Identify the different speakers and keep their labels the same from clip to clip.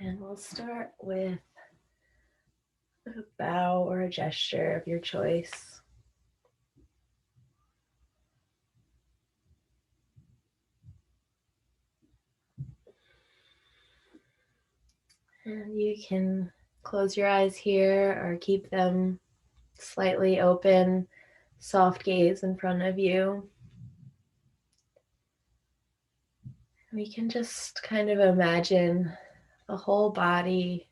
Speaker 1: And we'll start with a bow or a gesture of your choice. And you can close your eyes here or keep them slightly open, soft gaze in front of you. We can just kind of imagine the whole body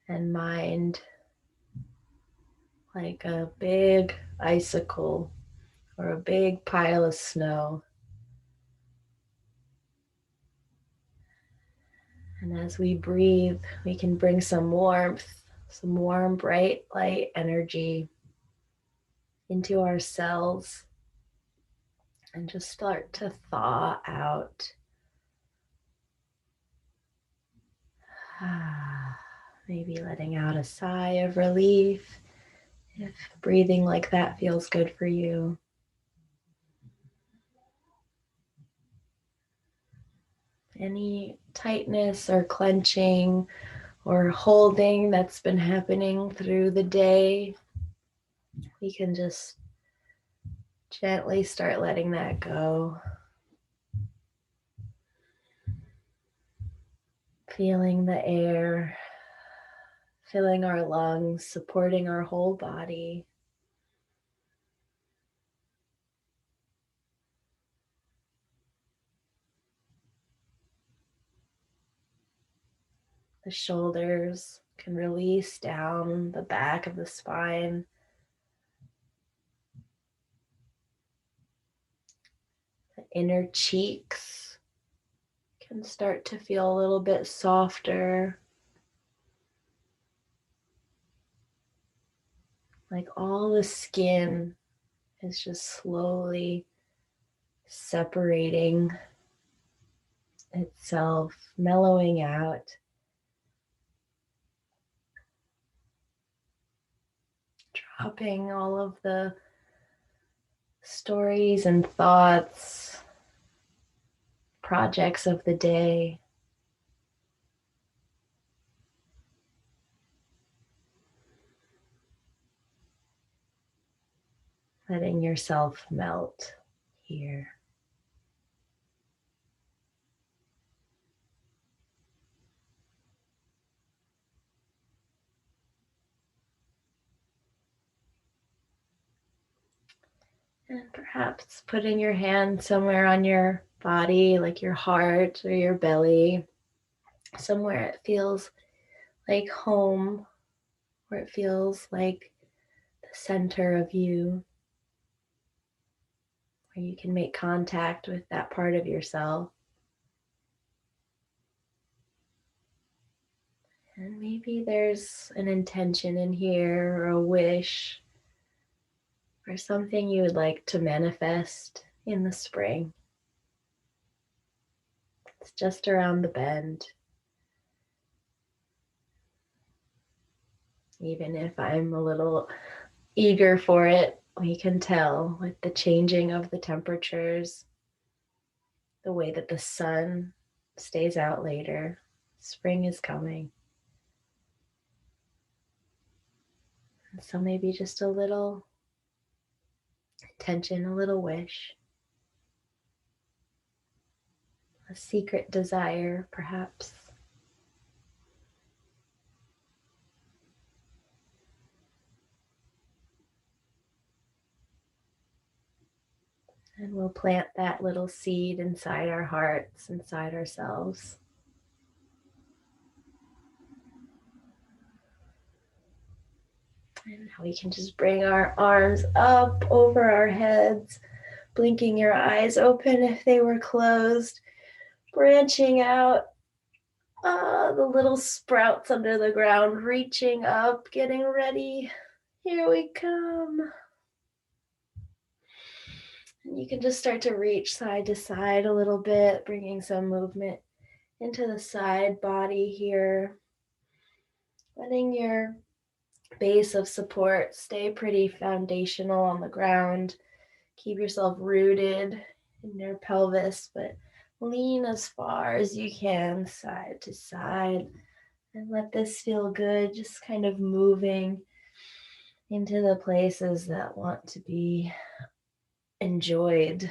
Speaker 1: and mind like a big icicle or a big pile of snow. And as we breathe, we can bring some warmth, some warm, bright, light energy into our cells and just start to thaw out. Maybe letting out a sigh of relief if breathing like that feels good for you. Any tightness or clenching or holding that's been happening through the day, we can just gently start letting that go. Feeling the air, filling our lungs, supporting our whole body. The shoulders can release down the back of the spine. The inner cheeks can start to feel a little bit softer. Like all the skin is just slowly separating itself, mellowing out. Dropping all of the stories and thoughts, projects of the day. Letting yourself melt here. And perhaps putting your hand somewhere on your body, like your heart or your belly, somewhere it feels like home, where it feels like the center of you, where you can make contact with that part of yourself. And maybe there's an intention in here or a wish or something you would like to manifest in the spring. It's just around the bend. Even if I'm a little eager for it, we can tell with the changing of the temperatures, the way that the sun stays out later. Spring is coming. And so maybe just a little intention, a little wish, a secret desire, perhaps. And we'll plant that little seed inside our hearts, inside ourselves. And we can just bring our arms up over our heads, blinking your eyes open if they were closed, branching out, the little sprouts under the ground, reaching up, getting ready. Here we come. And you can just start to reach side to side a little bit, bringing some movement into the side body here. Letting your base of support stay pretty foundational on the ground. Keep yourself rooted in your pelvis, but lean as far as you can, side to side, and let this feel good, just kind of moving into the places that want to be enjoyed.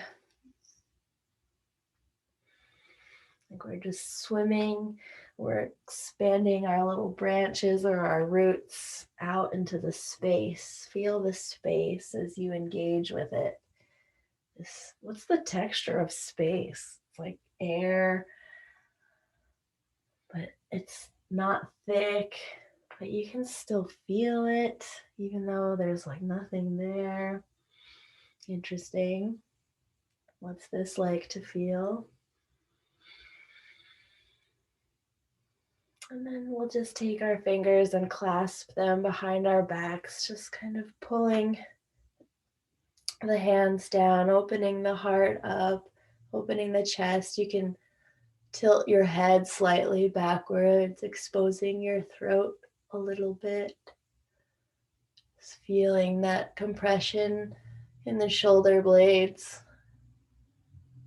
Speaker 1: Like we're just swimming, we're expanding our little branches or our roots out into the space. Feel the space as you engage with it. What's the texture of space? It's like air, but it's not thick, but you can still feel it, even though there's like nothing there. Interesting. What's this like to feel? And then we'll just take our fingers and clasp them behind our backs, just kind of pulling the hands down, opening the heart up, opening the chest. You can tilt your head slightly backwards, exposing your throat a little bit. Just feeling that compression in the shoulder blades,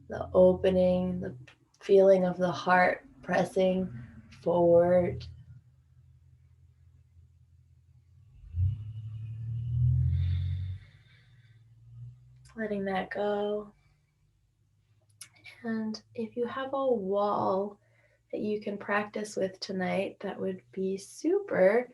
Speaker 1: the opening, the feeling of the heart pressing forward. Letting that go. And if you have a wall that you can practice with tonight, that would be super.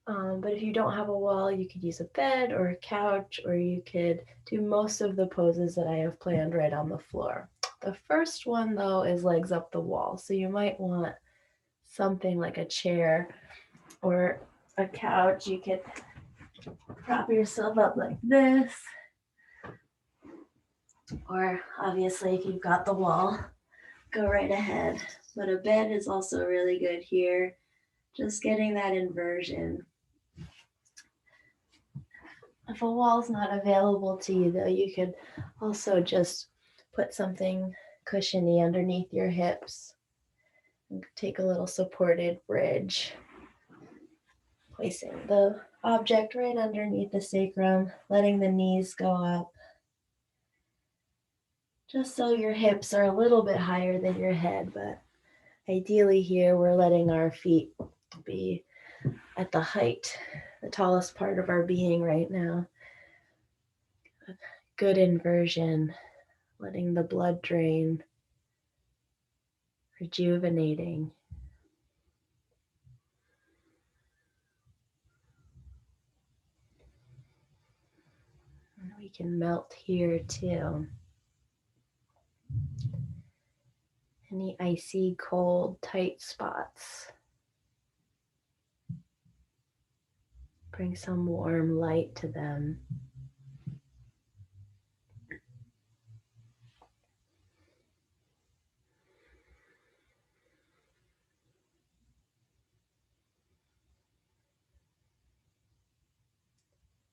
Speaker 1: But if you don't have a wall, you could use a bed or a couch, or you could do most of the poses that I have planned right on the floor. The first one, though, is legs up the wall. So you might want something like a chair or a couch. You could prop yourself up like this. Or obviously, if you've got the wall, go right ahead. But a bed is also really good here. Just getting that inversion. If a wall's not available to you, though, you could also just put something cushiony underneath your hips and take a little supported bridge, placing the object right underneath the sacrum, letting the knees go up, just so your hips are a little bit higher than your head. But ideally here, we're letting our feet be at the height, the tallest part of our being right now. Good inversion, letting the blood drain, rejuvenating. And we can melt here too. Any icy, cold, tight spots. Bring some warm light to them.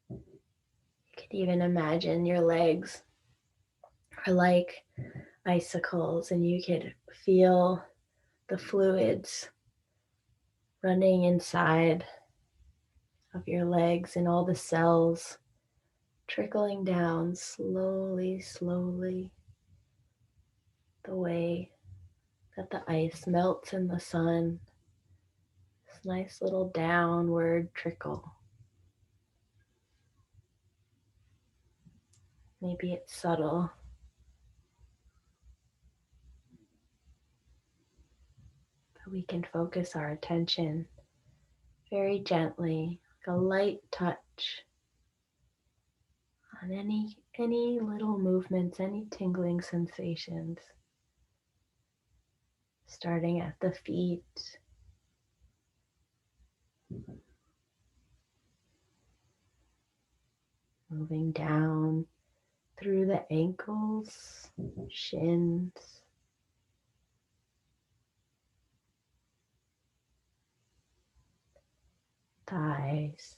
Speaker 1: You could even imagine your legs are like icicles, and you could feel the fluids running inside of your legs and all the cells trickling down slowly, slowly, the way that the ice melts in the sun. This nice little downward trickle. Maybe it's subtle. But we can focus our attention very gently, like a light touch on any little movements, any tingling sensations. Starting at the feet, moving down through the ankles, shins, thighs.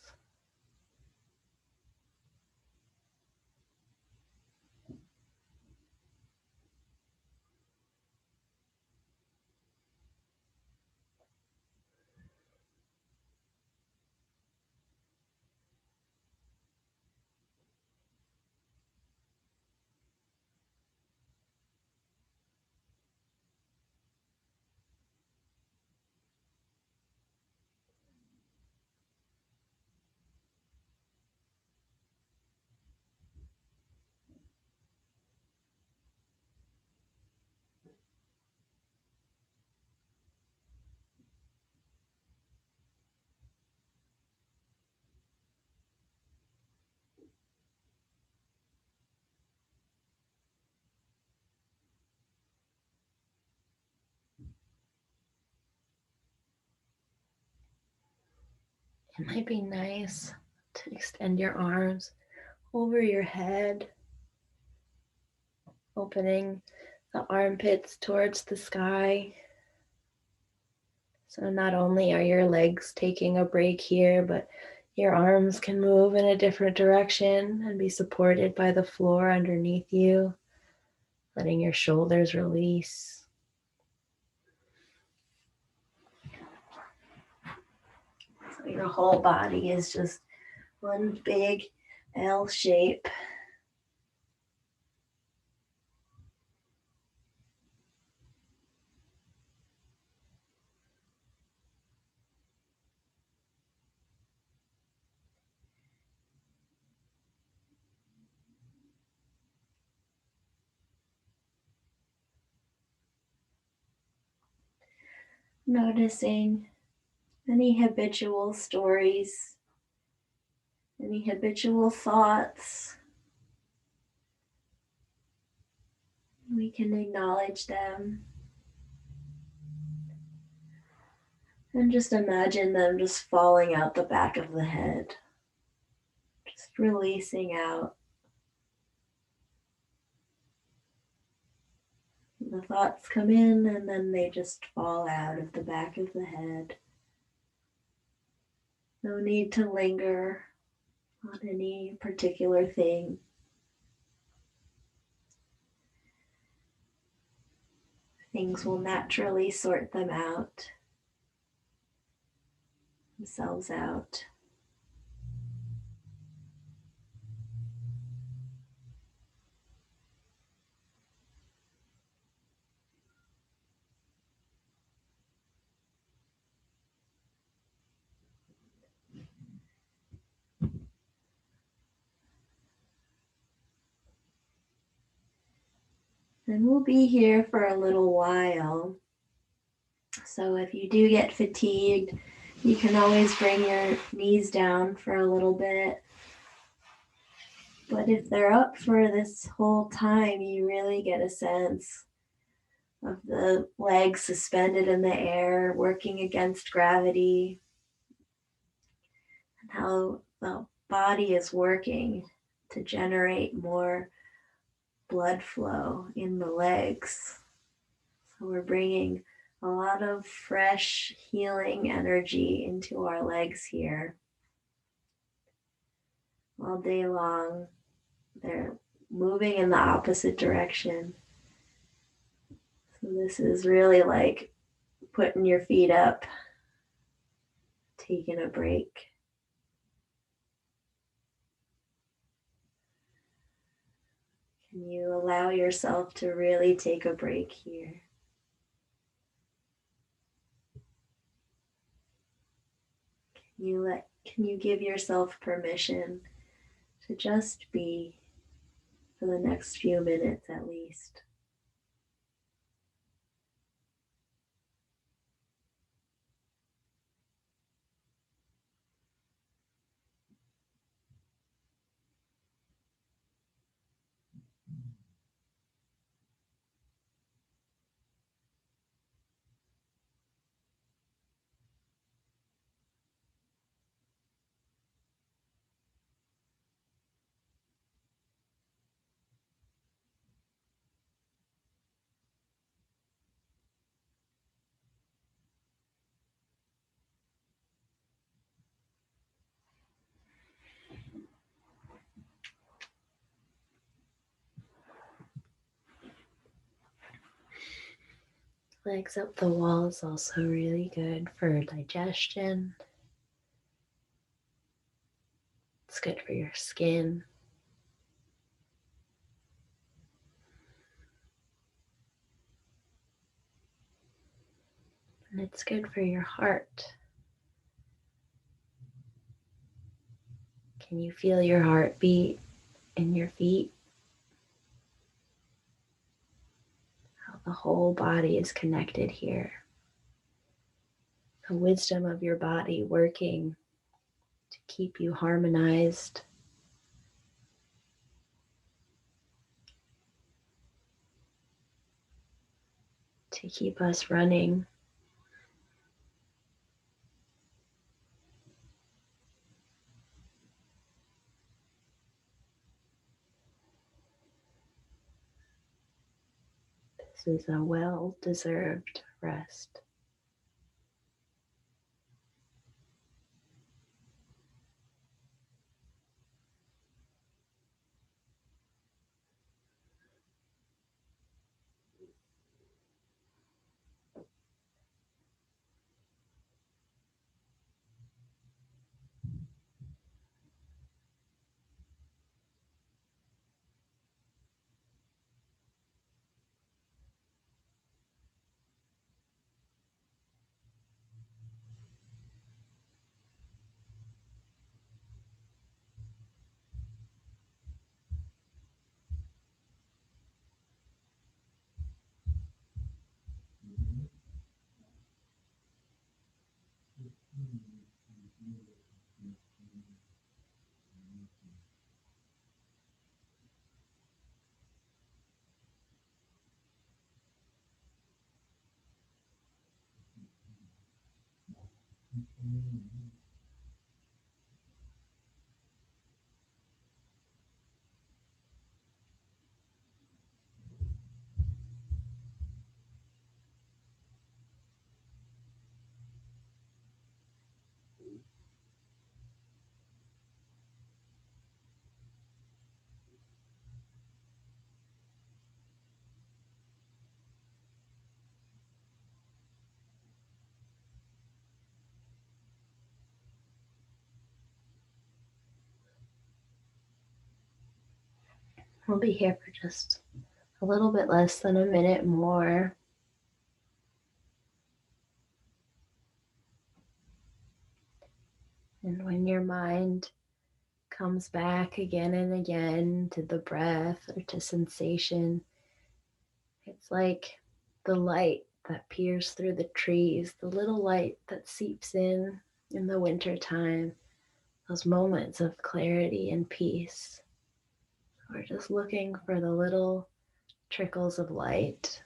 Speaker 1: It might be nice to extend your arms over your head, opening the armpits towards the sky. So not only are your legs taking a break here, but your arms can move in a different direction and be supported by the floor underneath you, letting your shoulders release. So your whole body is just one big L shape. Noticing any habitual stories, any habitual thoughts. We can acknowledge them and just imagine them just falling out the back of the head, just releasing out. The thoughts come in and then they just fall out of the back of the head. No need to linger on any particular thing. Things will naturally sort themselves out. And we'll be here for a little while. So if you do get fatigued, you can always bring your knees down for a little bit. But if they're up for this whole time, you really get a sense of the legs suspended in the air, working against gravity, and how the body is working to generate more blood flow in the legs. So we're bringing a lot of fresh healing energy into our legs here. All day long, they're moving in the opposite direction. So this is really like putting your feet up, taking a break. Can you allow yourself to really take a break here? Can you give yourself permission to just be for the next few minutes at least? Legs up the wall is also really good for digestion. It's good for your skin. And it's good for your heart. Can you feel your heartbeat in your feet? How the whole body is connected here. The wisdom of your body working to keep you harmonized. To keep us running. This is a well-deserved rest. We'll be here for just a little bit less than a minute more. And when your mind comes back again and again to the breath or to sensation, it's like the light that peers through the trees, the little light that seeps in the winter time, those moments of clarity and peace. We're just looking for the little trickles of light,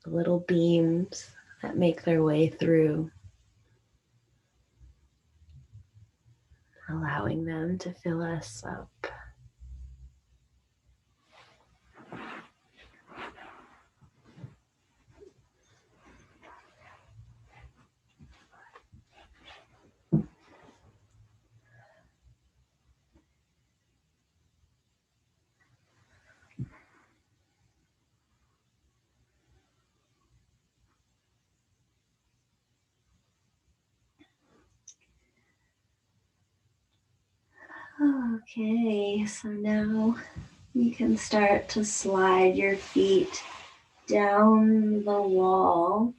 Speaker 1: the little beams that make their way through, allowing them to fill us up. Okay, so now you can start to slide your feet down the wall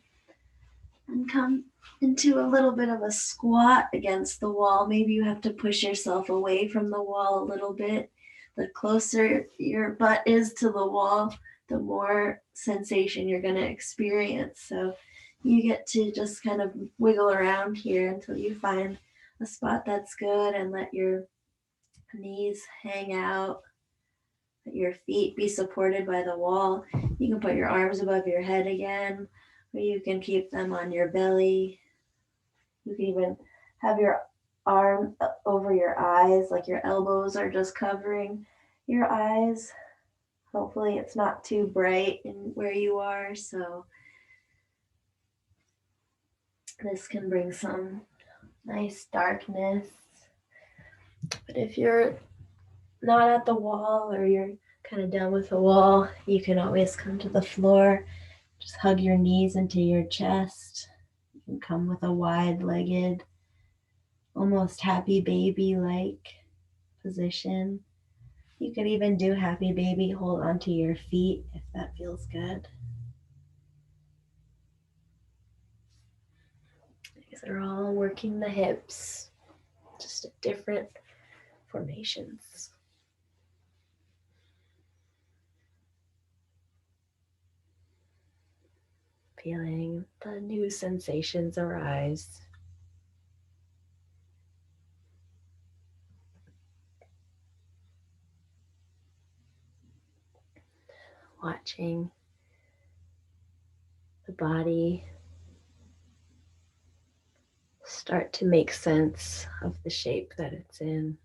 Speaker 1: and come into a little bit of a squat against the wall. Maybe you have to push yourself away from the wall a little bit. The closer your butt is to the wall, the more sensation you're going to experience. So you get to just kind of wiggle around here until you find a spot that's good and let your knees hang out. Let your feet be supported by the wall. You can put your arms above your head again, or you can keep them on your belly. You can even have your arm over your eyes, like your elbows are just covering your eyes. Hopefully it's not too bright in where you are, so this can bring some nice darkness. But if you're not at the wall or you're kind of done with the wall, you can always come to the floor. Just hug your knees into your chest. You can come with a wide-legged, almost happy baby-like position. You could even do happy baby, hold onto your feet if that feels good. These are all working the hips, just at different formations. Feeling the new sensations arise. Watching the body start to make sense of the shape that it's in.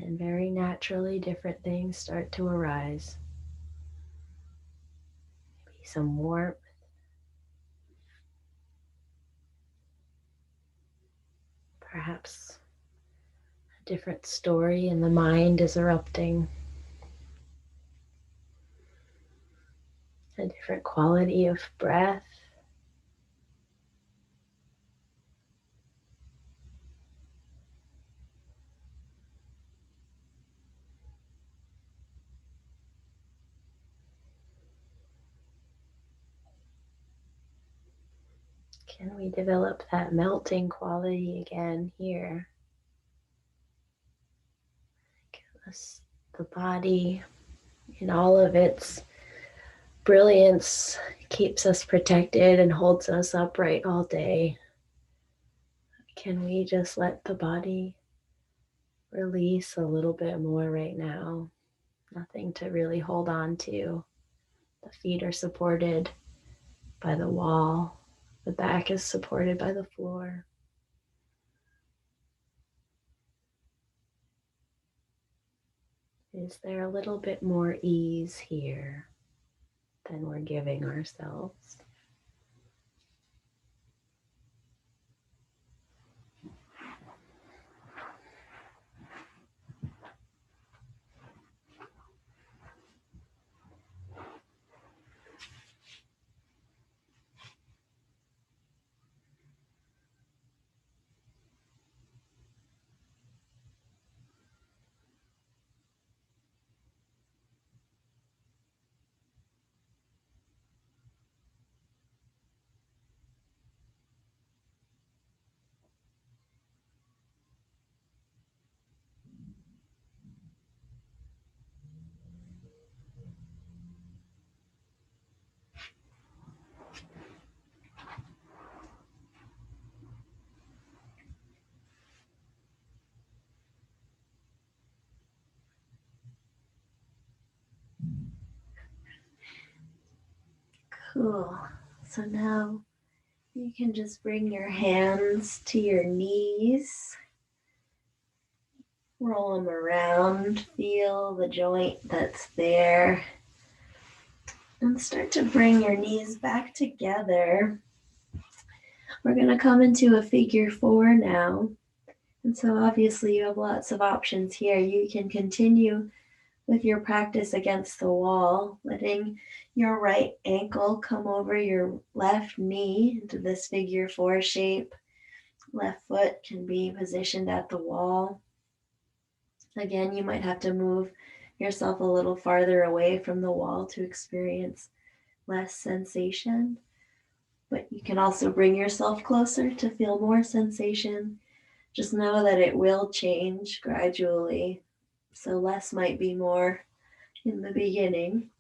Speaker 1: And very naturally, different things start to arise. Maybe some warmth, perhaps a different story in the mind is erupting, a different quality of breath. Can we develop that melting quality again here? The body in all of its brilliance keeps us protected and holds us upright all day. Can we just let the body release a little bit more right now? Nothing to really hold on to. The feet are supported by the wall. The back is supported by the floor. Is there a little bit more ease here than we're giving ourselves? Cool. So now you can just bring your hands to your knees, roll them around, feel the joint that's there, and start to bring your knees back together. We're going to come into a figure 4 now. And so obviously you have lots of options here. You can continue with your practice against the wall, letting your right ankle come over your left knee into this figure 4 shape. Left foot can be positioned at the wall. Again, you might have to move yourself a little farther away from the wall to experience less sensation. But you can also bring yourself closer to feel more sensation. Just know that it will change gradually. So less might be more in the beginning.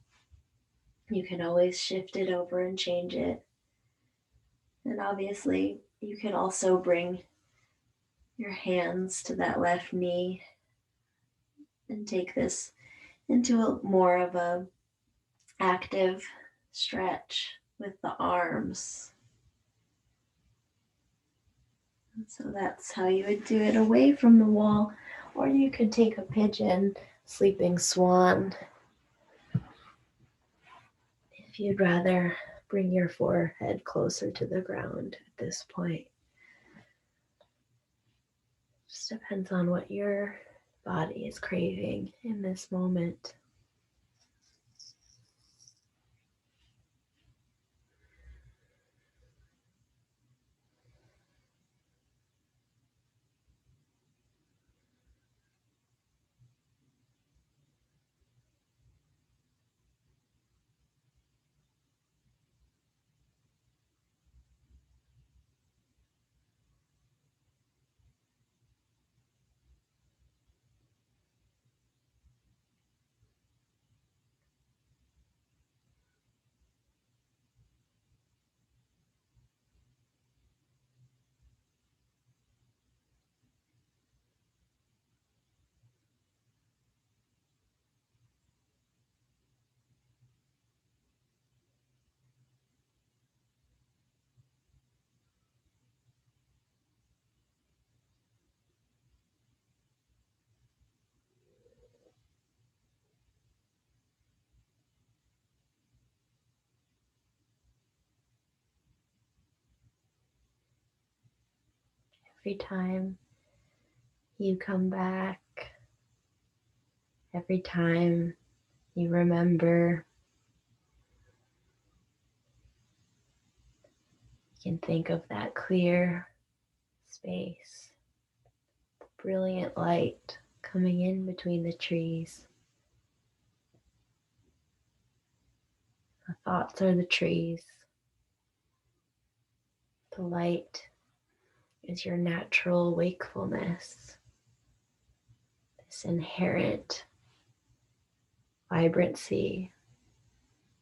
Speaker 1: You can always shift it over and change it. And obviously, you can also bring your hands to that left knee and take this into more of a active stretch with the arms. And so that's how you would do it away from the wall. Or you could take a pigeon, sleeping swan, if you'd rather bring your forehead closer to the ground at this point. Just depends on what your body is craving in this moment. Every time you come back, every time you remember, you can think of that clear space, brilliant light coming in between the trees. The thoughts are the trees. The light is your natural wakefulness, this inherent vibrancy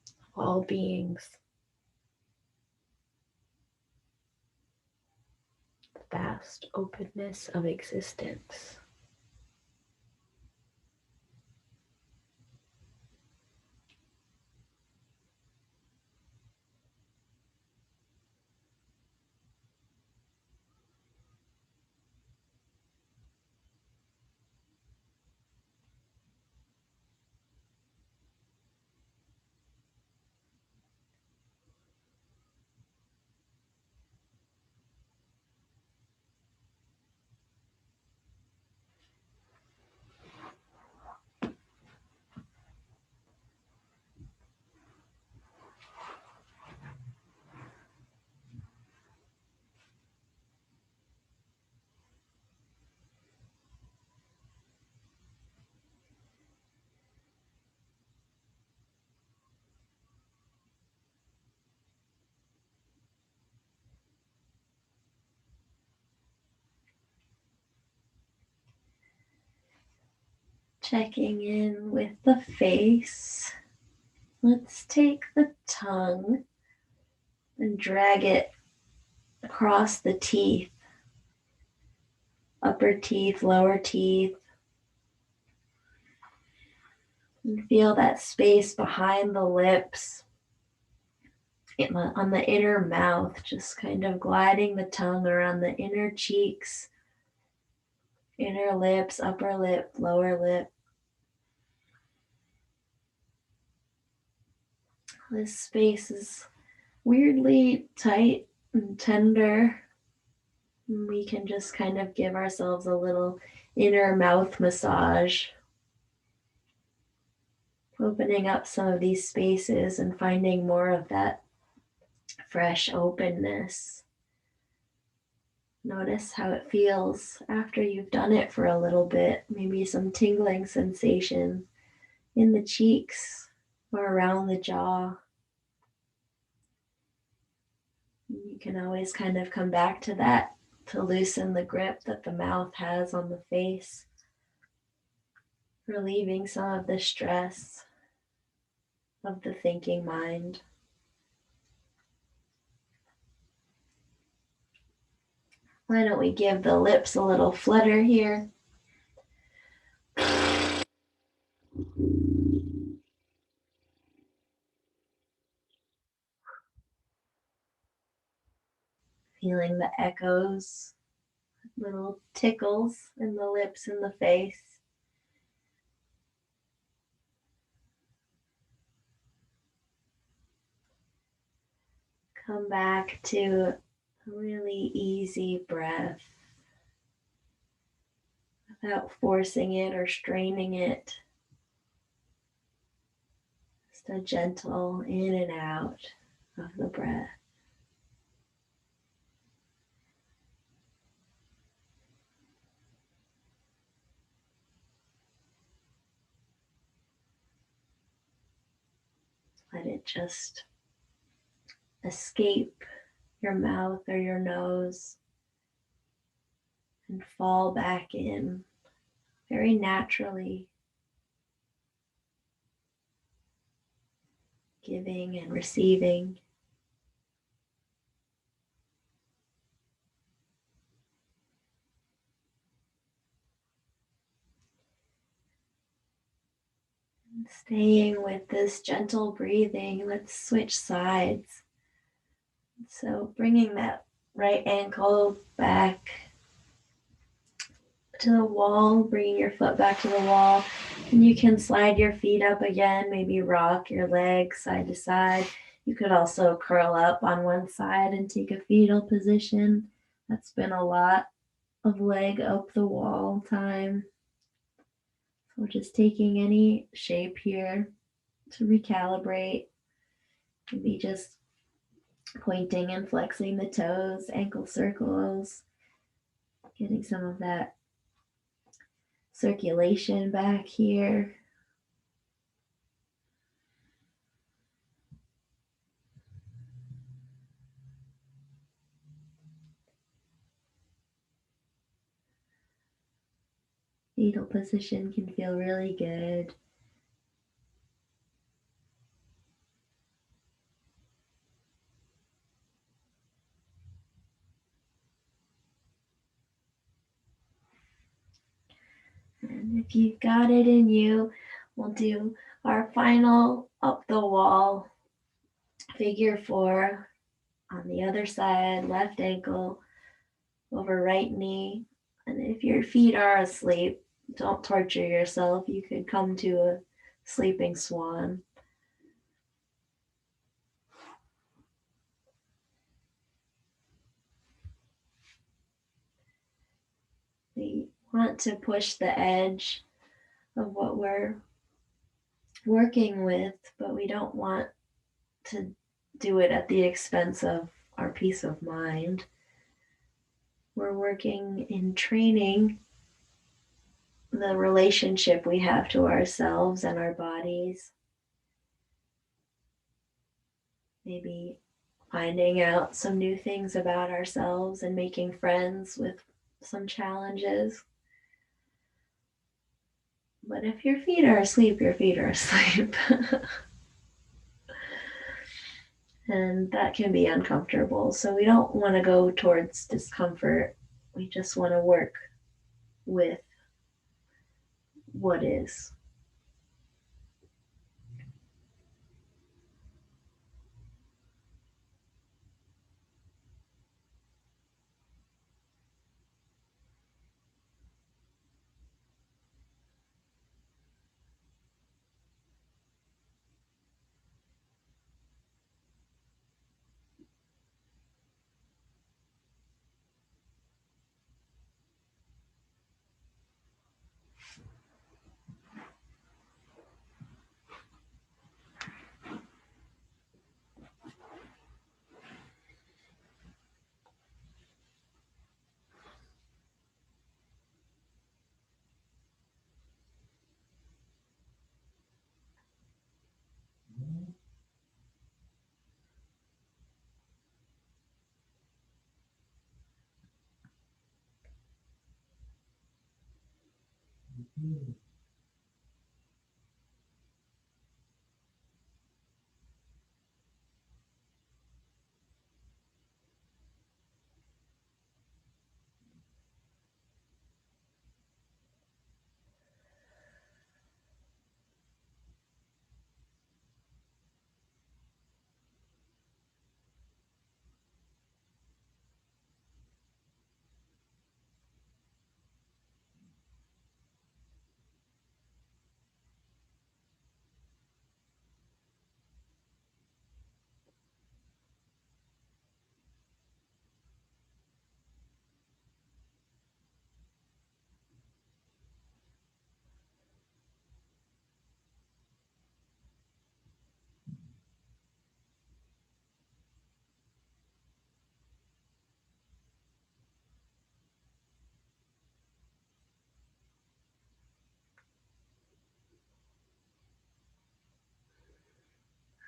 Speaker 1: of all beings, the vast openness of existence. Checking in with the face. Let's take the tongue and drag it across the teeth, upper teeth, lower teeth. And feel that space behind the lips, on the inner mouth, just kind of gliding the tongue around the inner cheeks, inner lips, upper lip, lower lip. This space is weirdly tight and tender. And we can just kind of give ourselves a little inner mouth massage, opening up some of these spaces and finding more of that fresh openness. Notice how it feels after you've done it for a little bit, maybe some tingling sensation in the cheeks or around the jaw. You can always kind of come back to that to loosen the grip that the mouth has on the face, relieving some of the stress of the thinking mind. Why don't we give the lips a little flutter here? Feeling the echoes, little tickles in the lips and the face. Come back to a really easy breath without forcing it or straining it. Just a gentle in and out of the breath. Let it just escape your mouth or your nose and fall back in very naturally, giving and receiving. And staying with this gentle breathing, let's switch sides. So bringing that right ankle back to the wall, bringing your foot back to the wall, and you can slide your feet up again, maybe rock your legs side to side. You could also curl up on one side and take a fetal position. That's been a lot of leg up the wall time. So just taking any shape here to recalibrate. Maybe just pointing and flexing the toes, ankle circles, getting some of that circulation back here. Fetal position can feel really good. And if you've got it in you, we'll do our final up the wall figure 4 on the other side, left ankle over right knee. And if your feet are asleep, don't torture yourself. You could come to a sleeping swan. We want to push the edge of what we're working with, but we don't want to do it at the expense of our peace of mind. We're working in training the relationship we have to ourselves and our bodies. Maybe finding out some new things about ourselves and making friends with some challenges. But if your feet are asleep, your feet are asleep. And that can be uncomfortable. So we don't want to go towards discomfort. We just want to work with what is.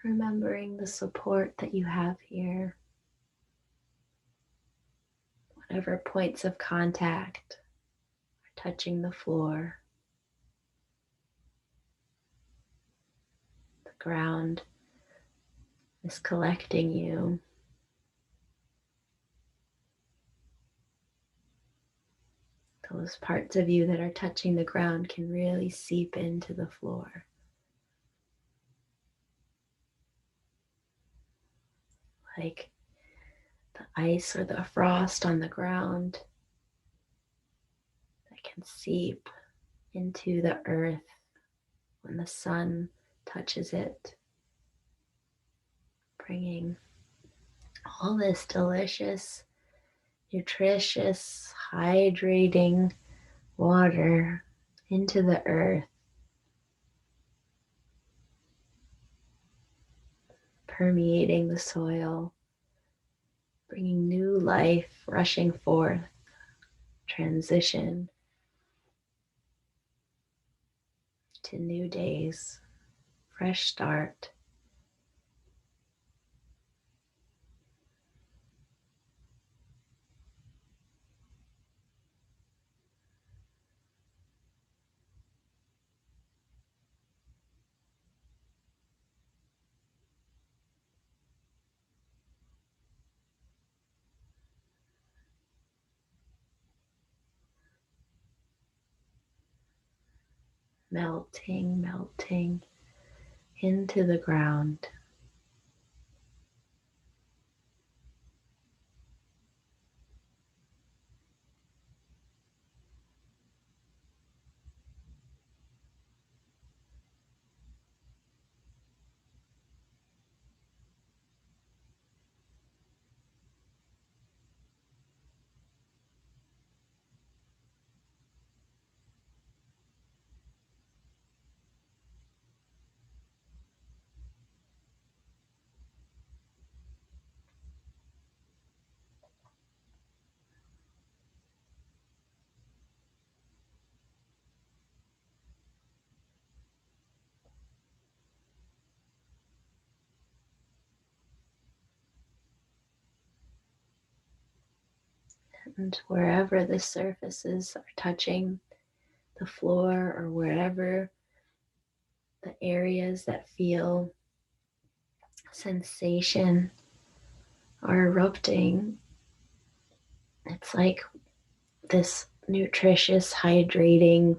Speaker 1: Remembering the support that you have here, whatever points of contact are touching the floor, the ground is collecting you. Those parts of you that are touching the ground can really seep into the floor. Like the ice or the frost on the ground that can seep into the earth when the sun touches it, bringing all this delicious, nutritious, hydrating water into the earth, permeating the soil, bringing new life rushing forth, transition to new days, fresh start. Melting into the ground. And wherever the surfaces are touching the floor, or wherever the areas that feel sensation are erupting, it's like this nutritious, hydrating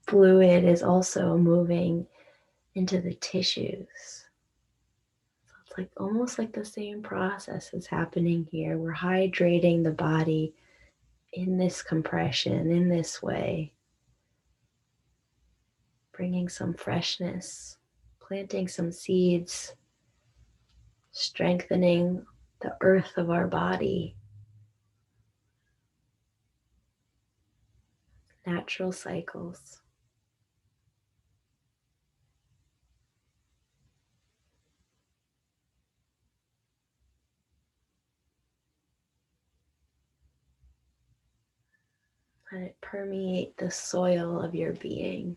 Speaker 1: fluid is also moving into the tissues. So it's like almost like the same process is happening here. We're hydrating the body in this compression, in this way, bringing some freshness, planting some seeds, strengthening the earth of our body, natural cycles. Let it permeate the soil of your being.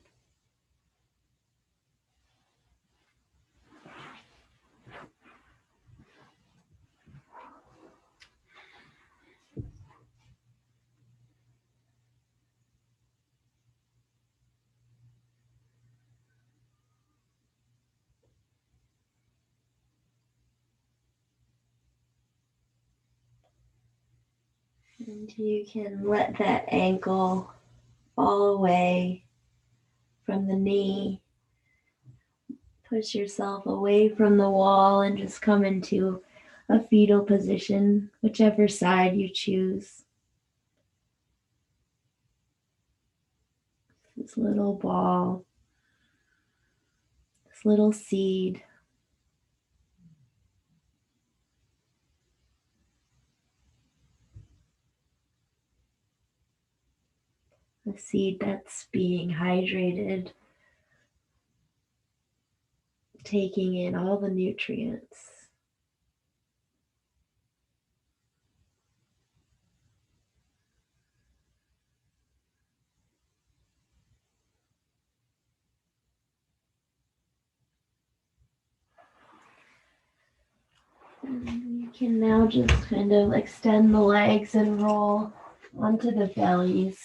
Speaker 1: And you can let that ankle fall away from the knee. Push yourself away from the wall and just come into a fetal position, whichever side you choose. This little ball, this little seed. The seed that's being hydrated, taking in all the nutrients. And you can now just kind of extend the legs and roll onto the bellies.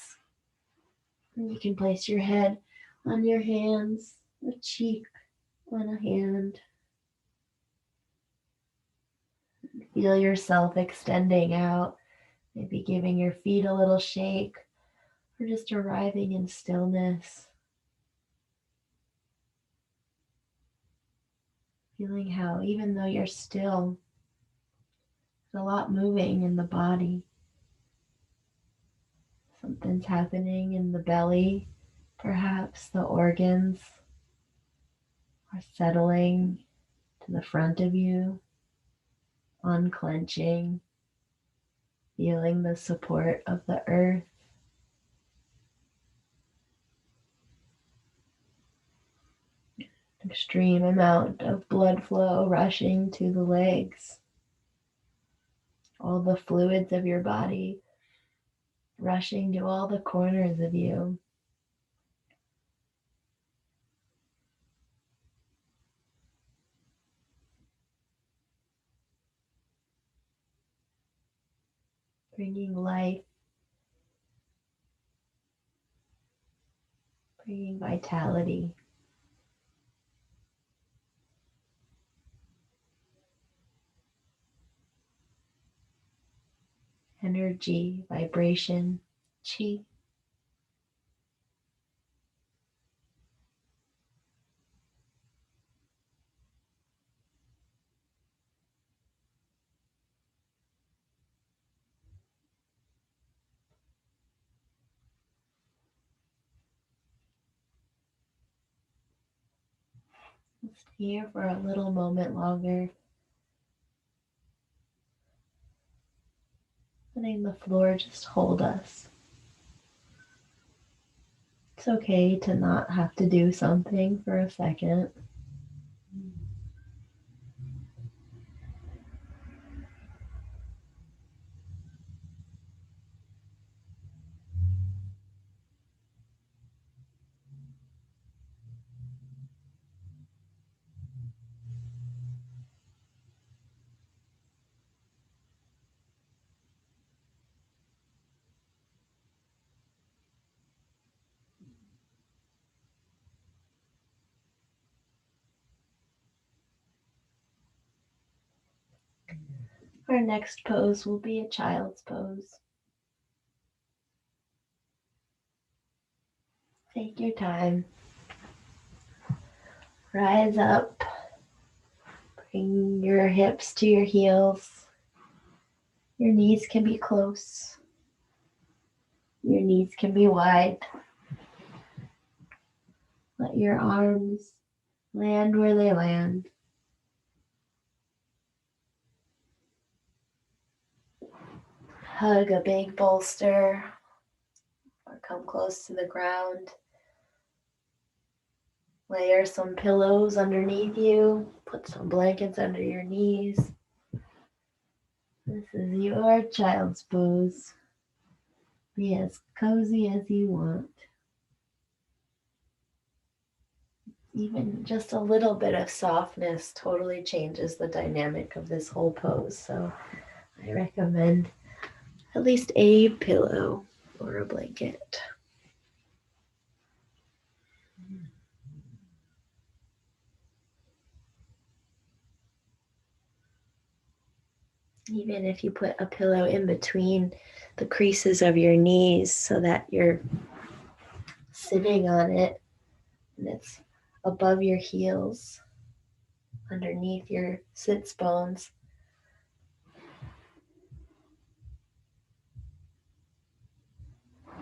Speaker 1: And you can place your head on your hands, a cheek on a hand. Feel yourself extending out, maybe giving your feet a little shake, or just arriving in stillness. Feeling how, even though you're still, there's a lot moving in the body. Something's happening in the belly. Perhaps the organs are settling to the front of you, unclenching, feeling the support of the earth. Extreme amount of blood flow rushing to the legs. All the fluids of your body rushing to all the corners of you. Bringing life, bringing vitality. Energy, vibration, chi. Just here for a little moment longer. Letting the floor just hold us. It's okay to not have to do something for a second. Our next pose will be a child's pose. Take your time. Rise up. Bring your hips to your heels. Your knees can be close. Your knees can be wide. Let your arms land where they land. Hug a big bolster or come close to the ground. Layer some pillows underneath you. Put some blankets under your knees. This is your child's pose. Be as cozy as you want. Even just a little bit of softness totally changes the dynamic of this whole pose. So I recommend at least a pillow or a blanket. Even if you put a pillow in between the creases of your knees so that you're sitting on it and it's above your heels, underneath your sits bones.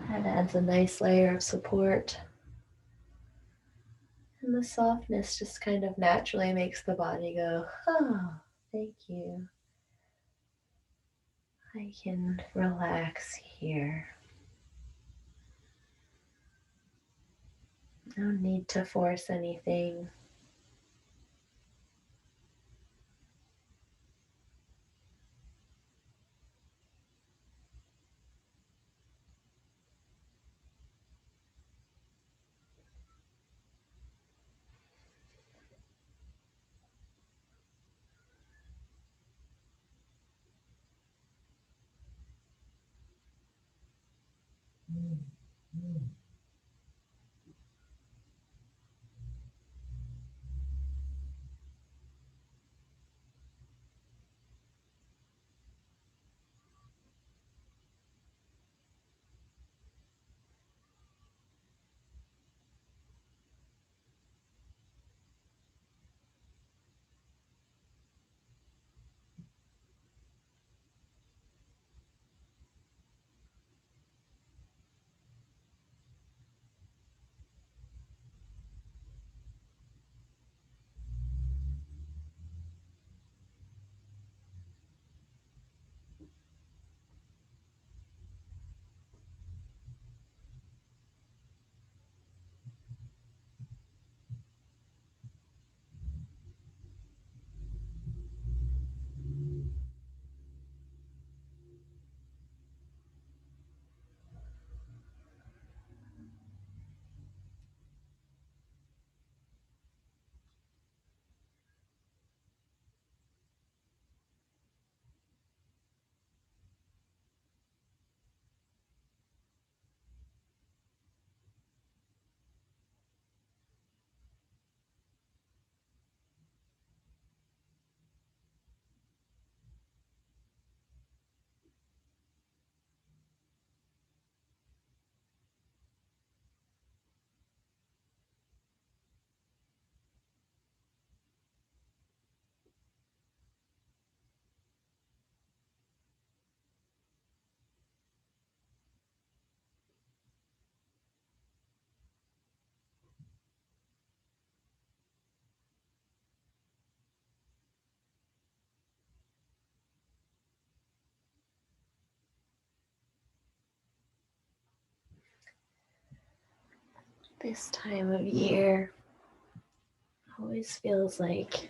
Speaker 1: That adds a nice layer of support. And the softness just kind of naturally makes the body go, oh, thank you. I can relax here. No need to force anything. This time of year always feels like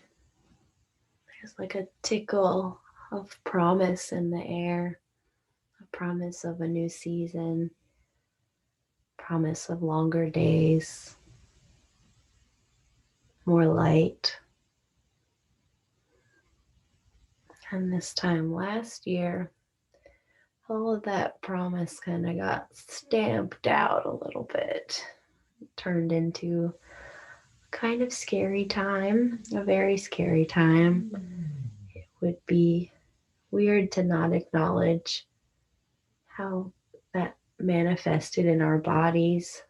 Speaker 1: there's like a tickle of promise in the air, a promise of a new season, promise of longer days, more light. And this time last year, all of that promise kind of got stamped out a little bit, turned into a kind of scary time, a very scary time. It would be weird to not acknowledge how that manifested in our bodies,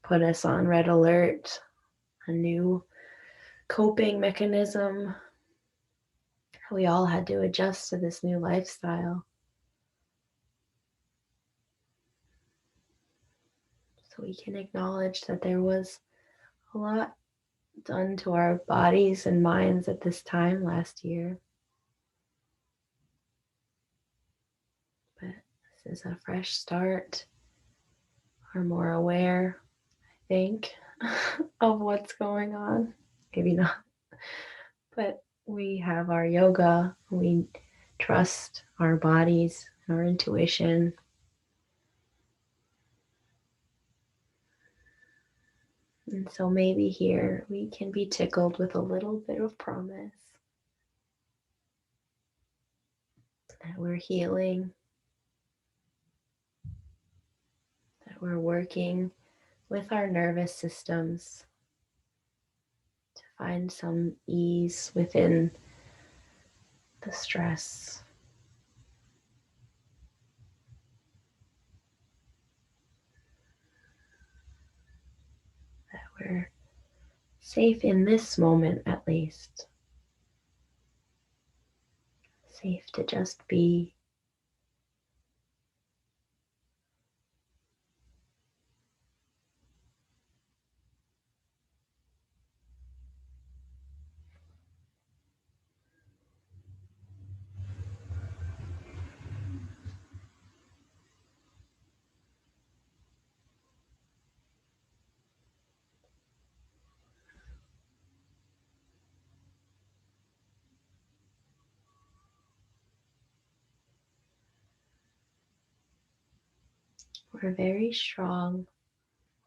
Speaker 1: put us on red alert, a new coping mechanism. We all had to adjust to this new lifestyle. So we can acknowledge that there was a lot done to our bodies and minds at this time last year. But this is a fresh start. We're more aware, I think, of what's going on. Maybe not. But we have our yoga. We trust our bodies, our intuition. And so maybe here we can be tickled with a little bit of promise that we're healing, that we're working with our nervous systems to find some ease within the stress. That we're safe in this moment at least. Safe to just be. We're very strong.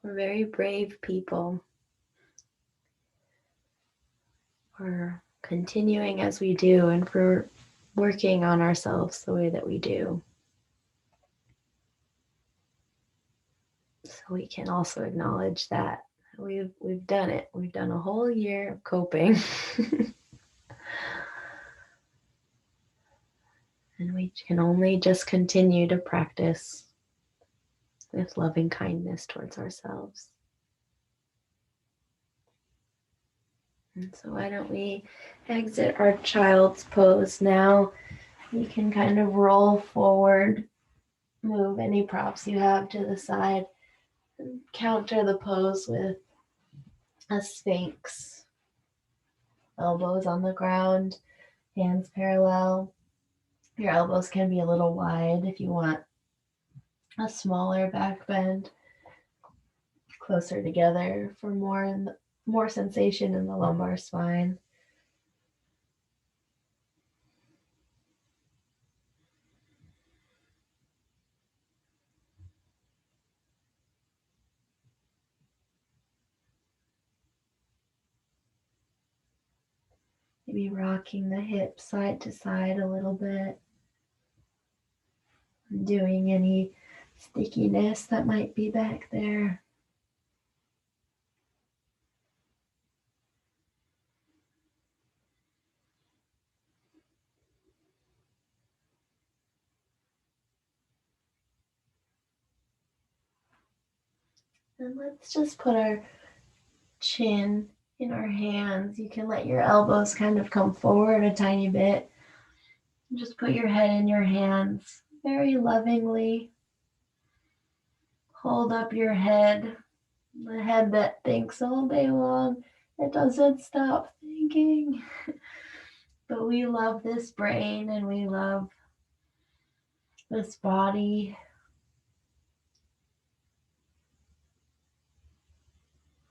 Speaker 1: We're very brave people. We're continuing as we do, and we're working on ourselves the way that we do. So we can also acknowledge that we've done it. We've done a whole year of coping. And we can only just continue to practice with loving kindness towards ourselves. And so why don't we exit our child's pose now? You can kind of roll forward, move any props you have to the side, and counter the pose with a sphinx. Elbows on the ground, hands parallel. Your elbows can be a little wide if you want a smaller back bend, closer together for more sensation in the lumbar spine. Maybe rocking the hips side to side a little bit, doing any stickiness that might be back there. And let's just put our chin in our hands. You can let your elbows kind of come forward a tiny bit. Just put your head in your hands very lovingly. Hold up your head, the head that thinks all day long. It doesn't stop thinking. But we love this brain and we love this body.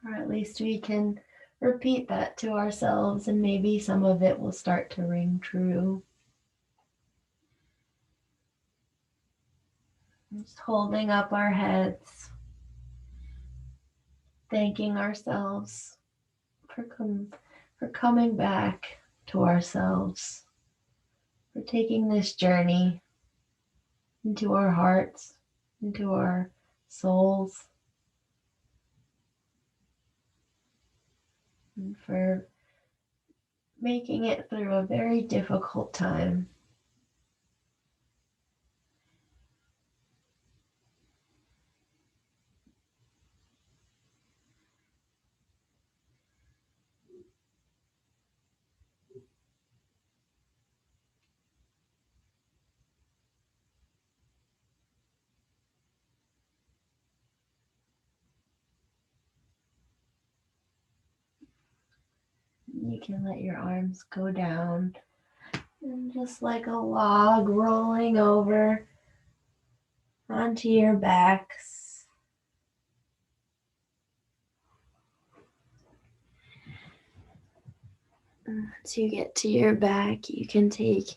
Speaker 1: Or at least we can repeat that to ourselves, and maybe some of it will start to ring true. Just holding up our heads, thanking ourselves for coming back to ourselves, for taking this journey into our hearts, into our souls, and for making it through a very difficult time. You can let your arms go down, and just like a log rolling over onto your backs. Once you get to your back, you can take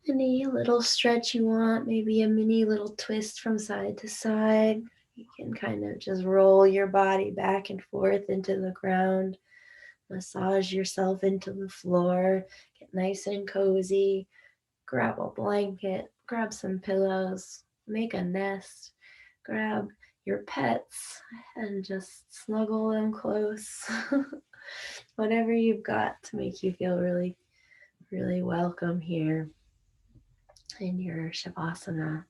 Speaker 1: any little stretch you want, maybe a mini little twist from side to side. You can kind of just roll your body back and forth into the ground, massage yourself into the floor, get nice and cozy, grab a blanket, grab some pillows, make a nest, grab your pets and just snuggle them close. Whatever you've got to make you feel really, really welcome here in your Shavasana,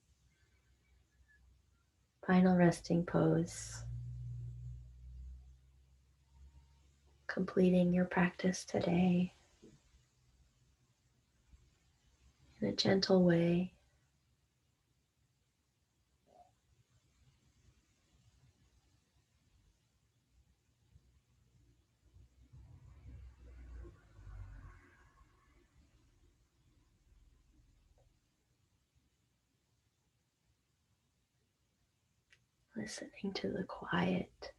Speaker 1: final resting pose, completing your practice today in a gentle way. Listening to the quiet.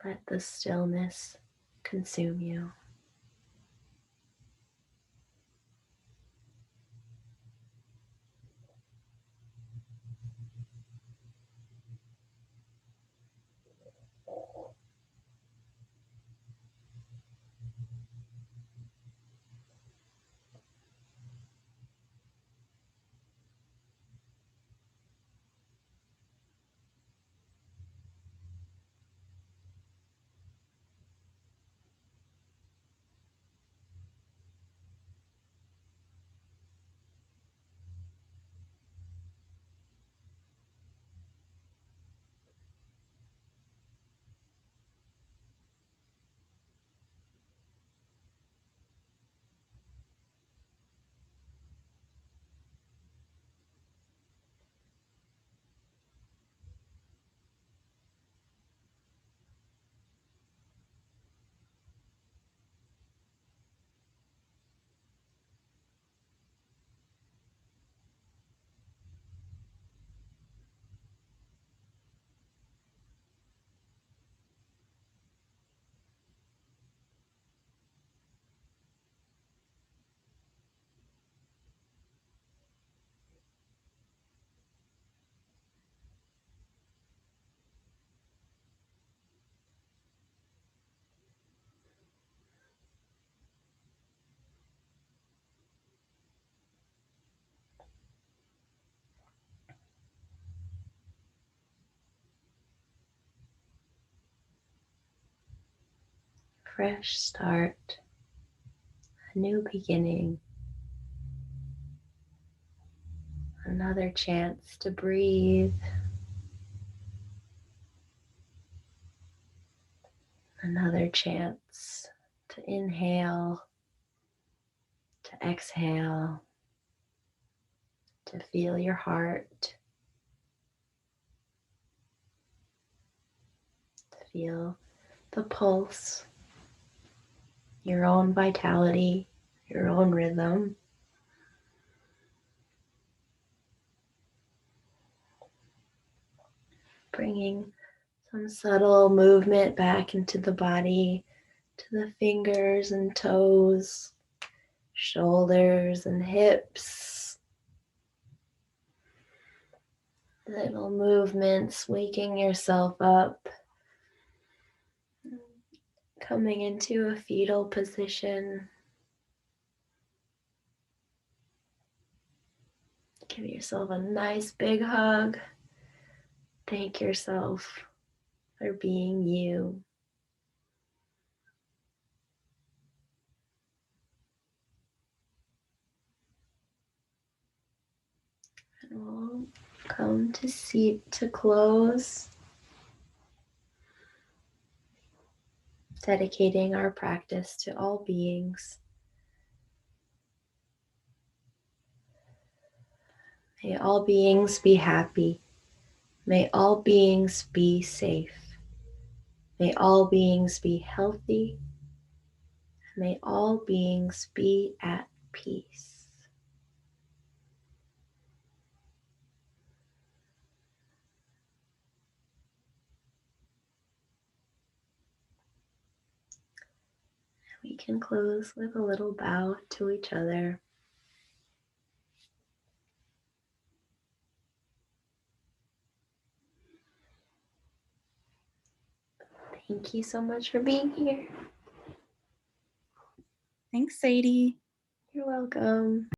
Speaker 1: Let the stillness consume you. Fresh start, a new beginning, another chance to breathe, another chance to inhale, to exhale, to feel your heart, to feel the pulse, your own vitality, your own rhythm. bringing some subtle movement back into the body, to the fingers and toes, shoulders and hips. Little movements, waking yourself up, coming into a fetal position. Give yourself a nice big hug. Thank yourself for being you. And we'll come to seat to close, dedicating our practice to all beings. May all beings be happy. May all beings be safe. May all beings be healthy. May all beings be at peace. We can close with a little bow to each other. Thank you so much for being here.
Speaker 2: Thanks, Sadie.
Speaker 1: You're welcome.